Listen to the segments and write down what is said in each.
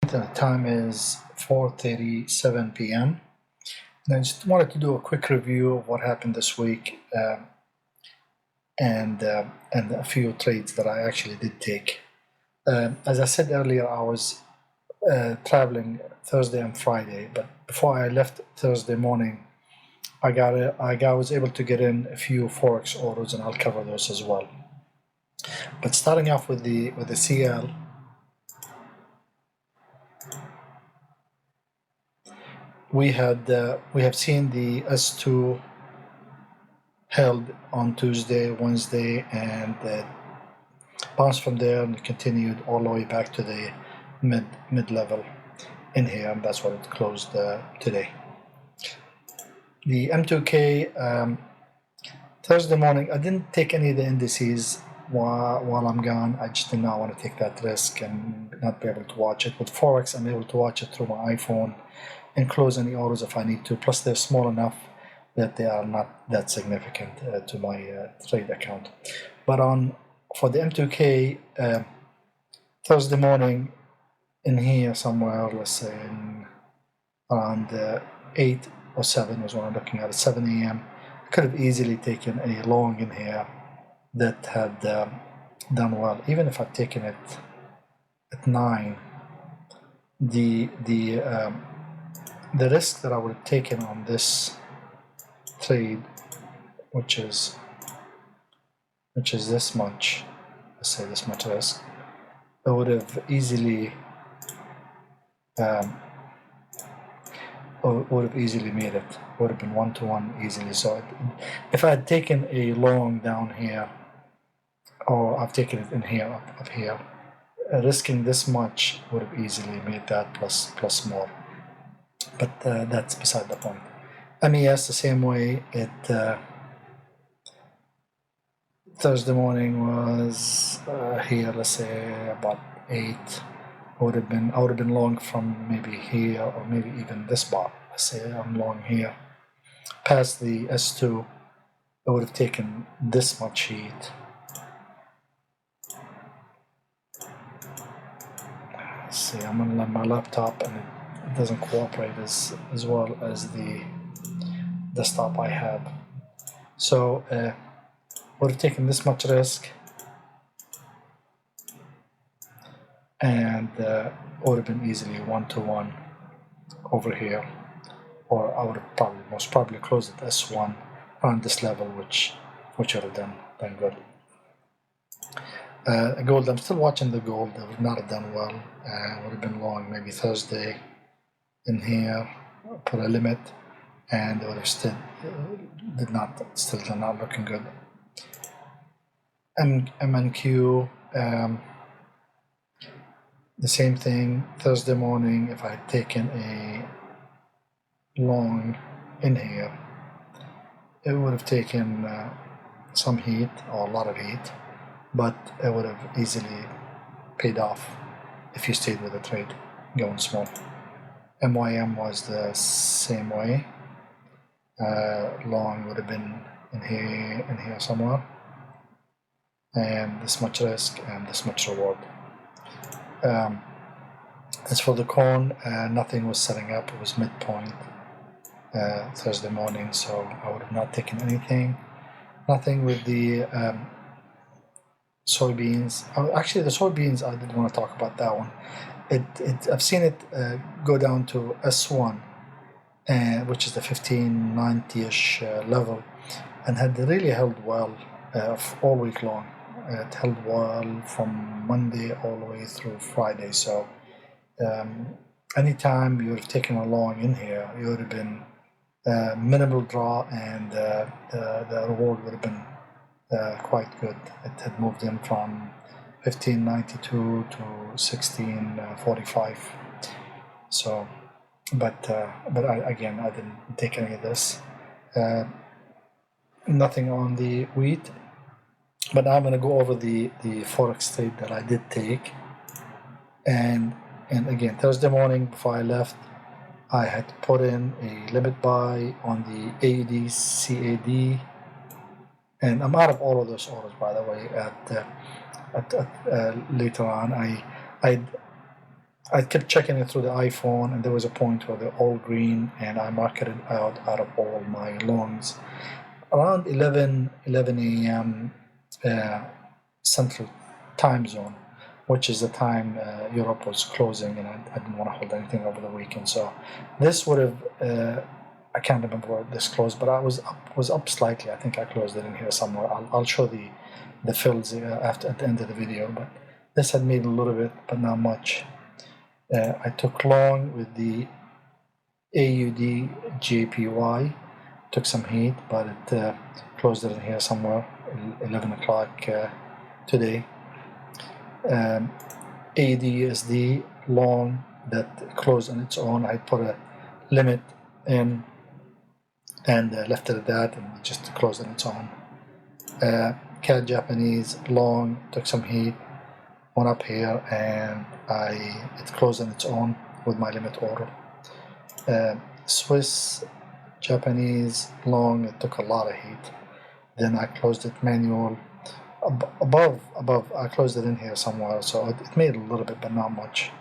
The time is 4:37 p.m. And I just wanted to do a quick review of what happened this week and a few trades that I actually did take. As I said earlier, I was traveling Thursday and Friday, but before I left Thursday morning, I was able to get in a few Forex orders, and I'll cover those as well. But starting off with the CL. We have seen the S2 held on Tuesday, Wednesday, and bounced from there and continued all the way back to the mid level in here, and that's what it closed today. The M2K Thursday morning, I didn't take any of the indices while I'm gone. I just did not want to take that risk and not be able to watch it. With Forex, I'm able to watch it through my iPhone and close any orders if I need to. Plus, they're small enough that they are not that significant to my trade account. But for the M2K, Thursday morning in here somewhere, let's say around 8 or 7 was when I'm looking at it, 7 a.m. I could have easily taken a long in here that had done well. Even if I'd taken it at 9, the risk that I would have taken on this trade, which is this much, let's say this much risk, I would have easily made it. Would have been 1-to-1 easily. So if I had taken a long down here, or I've taken it in here, up here, risking this much would have easily made that plus more. But that's beside the point. MES the same way. It Thursday morning was here, let's say about 8. I would have been long from maybe here, or maybe even this bar. Let's say I'm long here. Past the S2, I would have taken this much heat. Let's see, I'm on my laptop and it doesn't cooperate as well as the desktop I have. So would have taken this much risk, and would have been easily 1-to-1 over here, or I would have most probably closed at S1 around this level, which would have done good. Gold, I'm still watching the gold. I would not have done well. Would have been long maybe Thursday in here, put a limit, and it would have still did not looking good. MNQ, the same thing. Thursday morning, if I had taken a long in here, it would have taken some heat, or a lot of heat, but it would have easily paid off if you stayed with the trade going small. MYM was the same way. Long would have been in here somewhere, and this much risk and this much reward. As for the corn, nothing was setting up. It was midpoint Thursday morning, so I would have not taken anything. Nothing with the soybeans. Actually, the soybeans, I didn't want to talk about that one. I've seen it go down to S1, which is the 1590-ish level, and had really held well all week long. It held well from Monday all the way through Friday. So anytime you would have taken a long in here, you would have been minimal draw, and the reward would have been quite good. It had moved in from 1592 to 1645. So, but I didn't take any of this. Nothing on the wheat. But now I'm going to go over the Forex trade that I did take. And again, Thursday morning before I left, I had put in a limit buy on the AUD CAD, and I'm out of all of those orders, by the way. Later on, I I kept checking it through the iPhone, and there was a point where they're all green, and I marketed out of all my longs. Around 11 a.m. Central Time Zone, which is the time Europe was closing, and I didn't want to hold anything over the weekend. So this would have, I can't remember where this closed, but I was up slightly. I think I closed it in here somewhere. I'll show the fills after at the end of the video, but this had made a little bit, but not much. I took long with the AUD JPY, took some heat, but it closed it in here somewhere, 11 o'clock today. AUD USD long that closed on its own. I put a limit in and left it at that, and it just closed on its own. CAD Japanese long took some heat, went up here, and it closed on its own with my limit order. Swiss Japanese long, it took a lot of heat. Then I closed it manual above. I closed it in here somewhere, so it made a little bit, but not much.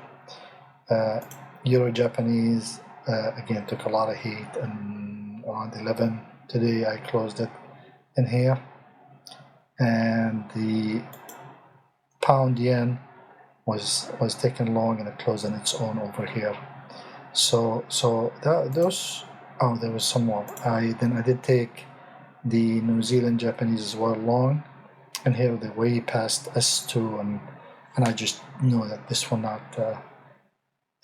Euro Japanese again took a lot of heat, and around 11 today I closed it in here. And the pound yen was taken long, and it closed on its own over here. So those. Oh, there was some more. I did take the New Zealand Japanese as well long, and here they're way past S2, and I just know that this will not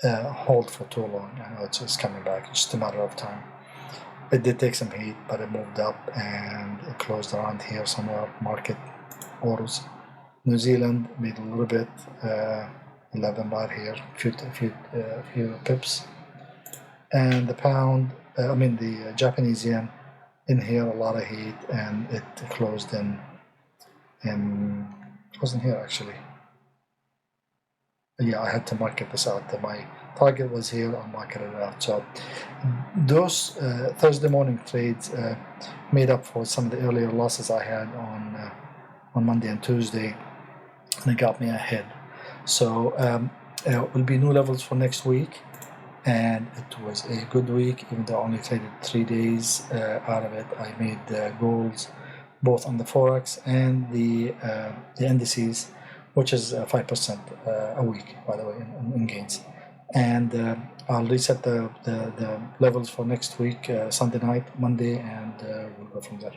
hold for too long. I know it's coming back. It's just a matter of time. It did take some heat, but it moved up and it closed around here somewhere. Market orders. New Zealand made a little bit, 11 right here, few pips. And the pound, the Japanese yen, in here a lot of heat, and it closed in here actually. Yeah, I had to market this out. My target was here. I'll market it out. So those Thursday morning trades made up for some of the earlier losses I had on Monday and Tuesday, and it got me ahead. So it will be new levels for next week, and it was a good week, even though I only traded 3 days out of it. I made goals both on the Forex and the indices, which is 5% a week, by the way, in gains. And I'll reset the levels for next week, Sunday night, Monday, and we'll go from there.